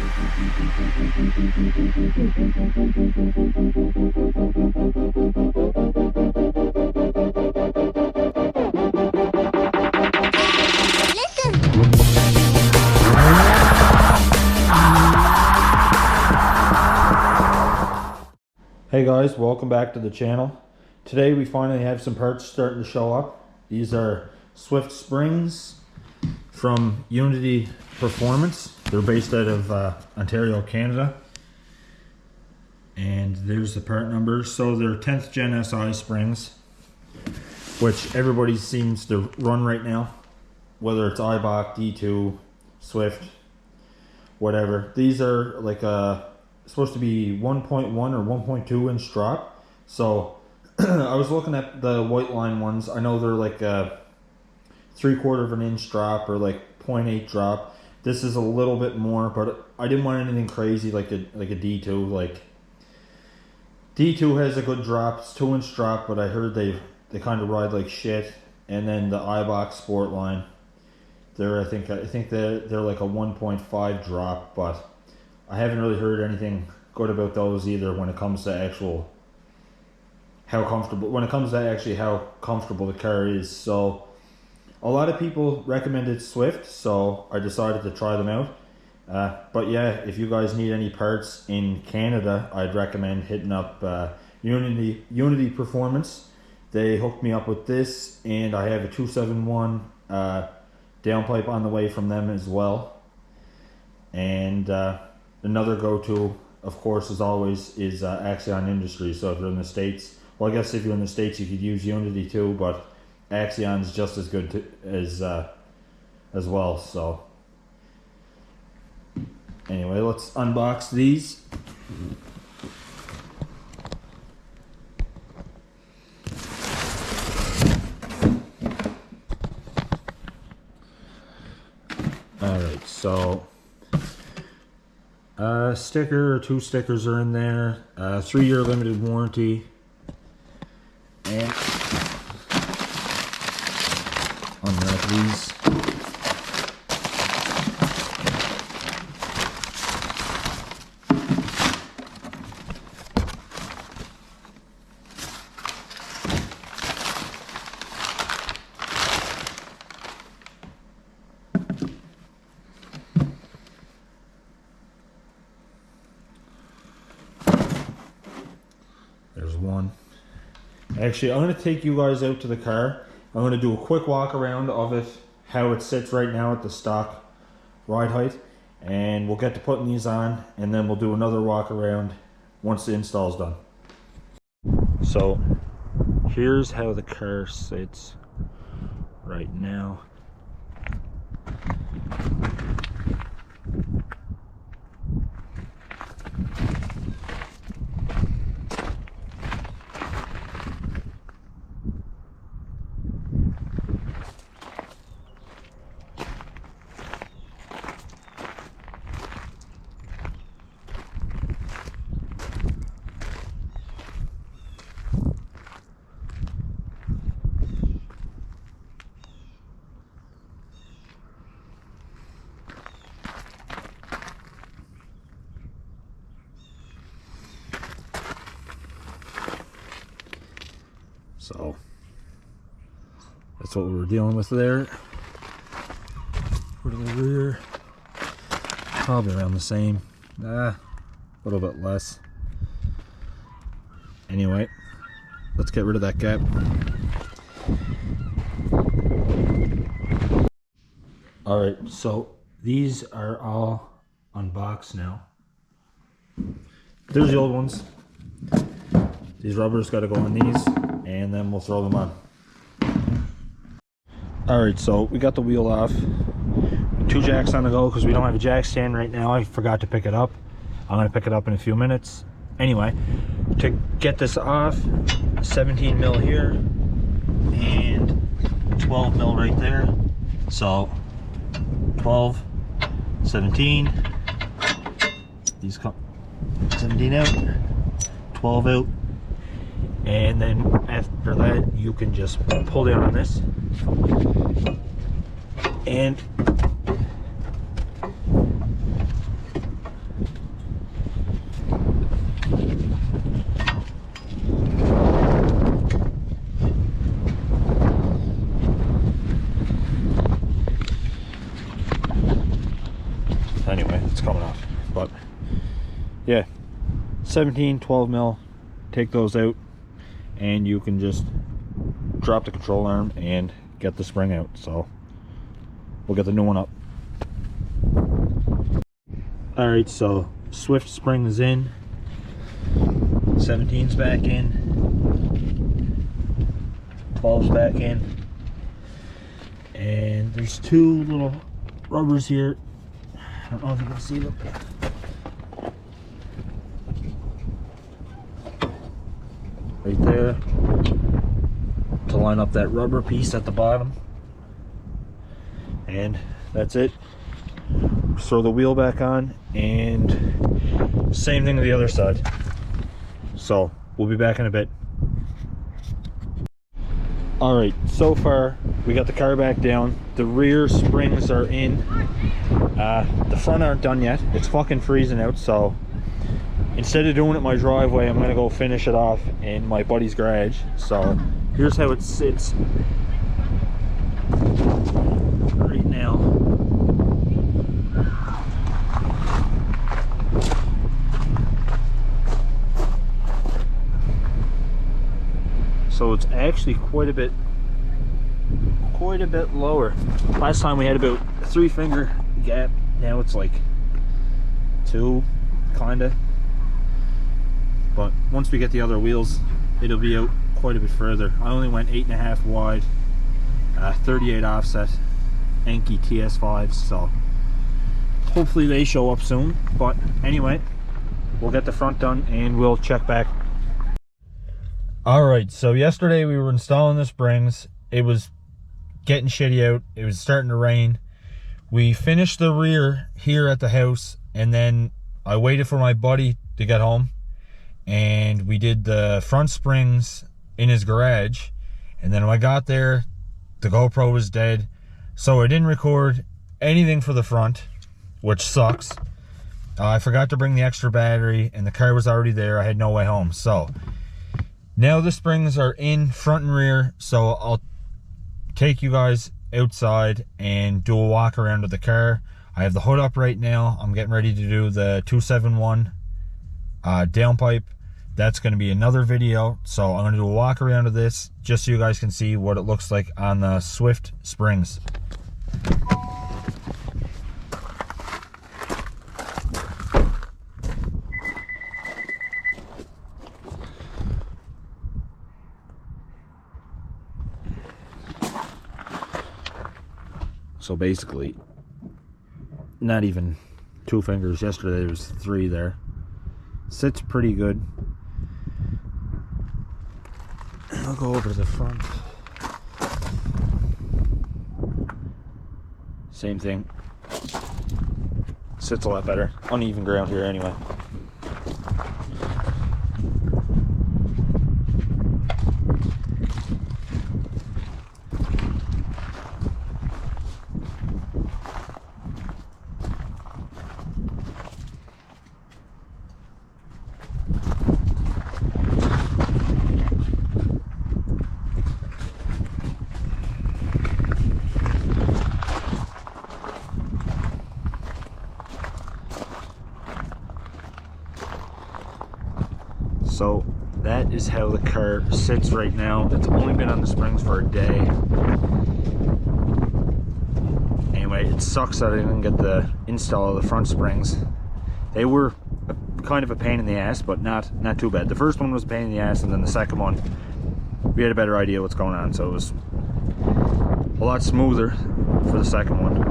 Hey guys, welcome back to the channel. Today we finally have some parts starting to show up. These are Swift springs from Unity Performance. They're based out of Ontario, Canada. And there's the part numbers. So they're 10th Gen SI springs, which everybody seems to run right now, whether it's IBOC, D2, Swift, whatever. These are like supposed to be 1.1 or 1.2 inch drop. So I was looking at the white line ones. I know they're like a 3/4 of an inch drop or like 0.8 drop. This is a little bit more, but I didn't want anything crazy like a D2. Like D2 has a good drop, it's 2-inch drop, but I heard they kind of ride like shit. And then the iBox Sport line, I think they're like a 1.5 drop, but I haven't really heard anything good about those either when it comes to how comfortable the car is. So a lot of people recommended Swift, so I decided to try them out. But yeah, if you guys need any parts in Canada, I'd recommend hitting up Unity Performance. They hooked me up with this, and I have a 271 downpipe on the way from them as well. And another go-to, of course, as always, is Axion Industries. So if you're in the States, well, I guess if you're in the States, you could use Unity too, but Axion's just as good as well. So anyway, let's unbox these. Alright, so a sticker or 2 stickers are in there, 3-year limited warranty, and unwrap these. There's one. Actually, I'm going to take you guys out to the car. I'm going to do a quick walk around of it, how it sits right now at the stock ride height, and we'll get to putting these on, and then we'll do another walk around once the install's done. So here's how the car sits right now. So that's what we were dealing with there. For the rear, probably around the same, a little bit less. Anyway, let's get rid of that gap. Alright, so these are all unboxed now. There's the old ones. These rubbers got to go on these, and then we'll throw them on. Alright, so we got the wheel off. 2 jacks on the go because we don't have a jack stand right now. I forgot to pick it up. I'm going to pick it up in a few minutes. Anyway, to get this off, 17 mil here and 12 mil right there. So 12, 17. These come 17 out, 12 out. And then after that, you can just pull down on this and anyway. It's coming off. But yeah, 17, 12 mil. Take those out, and you can just drop the control arm and get the spring out. So we'll get the new one up. All right, so Swift spring is in. 17's back in. 12's back in. And there's two little rubbers here. I don't know if you can see them. Right there. To line up that rubber piece at the bottom. And that's it. Throw the wheel back on, and same thing to the other side. So we'll be back in a bit. All right, so far we got the car back down. The rear springs are in. The front aren't done yet. It's fucking freezing out, so instead of doing it in my driveway, I'm gonna go finish it off in my buddy's garage. So here's how it sits right now. So it's actually quite a bit lower. Last time we had about a 3-finger gap. Now it's like 2, kinda. But once we get the other wheels, it'll be out quite a bit further. I only went 8.5 wide, 38 offset, Enki TS5s. So hopefully they show up soon. But anyway, we'll get the front done and we'll check back. Alright, so yesterday we were installing the springs. It was getting shitty out. It was starting to rain. We finished the rear here at the house, and then I waited for my buddy to get home, and we did the front springs in his garage. And then when I got there, the GoPro was dead, so I didn't record anything for the front, which sucks. I forgot to bring the extra battery, and the car was already there. I had no way home. So now the springs are in front and rear, so I'll take you guys outside and do a walk around of the car. I have the hood up right now. I'm getting ready to do the 271 downpipe. That's going to be another video, so I'm going to do a walk around of this just so you guys can see what it looks like on the Swift springs. So basically, not even 2 fingers. Yesterday there was 3 there. Sits pretty good. I'll go over to the front. Same thing. Sits a lot better. Uneven ground here anyway. So that is how the car sits right now. It's only been on the springs for a day. Anyway, it sucks that I didn't get the install of the front springs. They were kind of a pain in the ass, but not too bad. The first one was a pain in the ass, and then the second one, we had a better idea what's going on, so it was a lot smoother for the second one.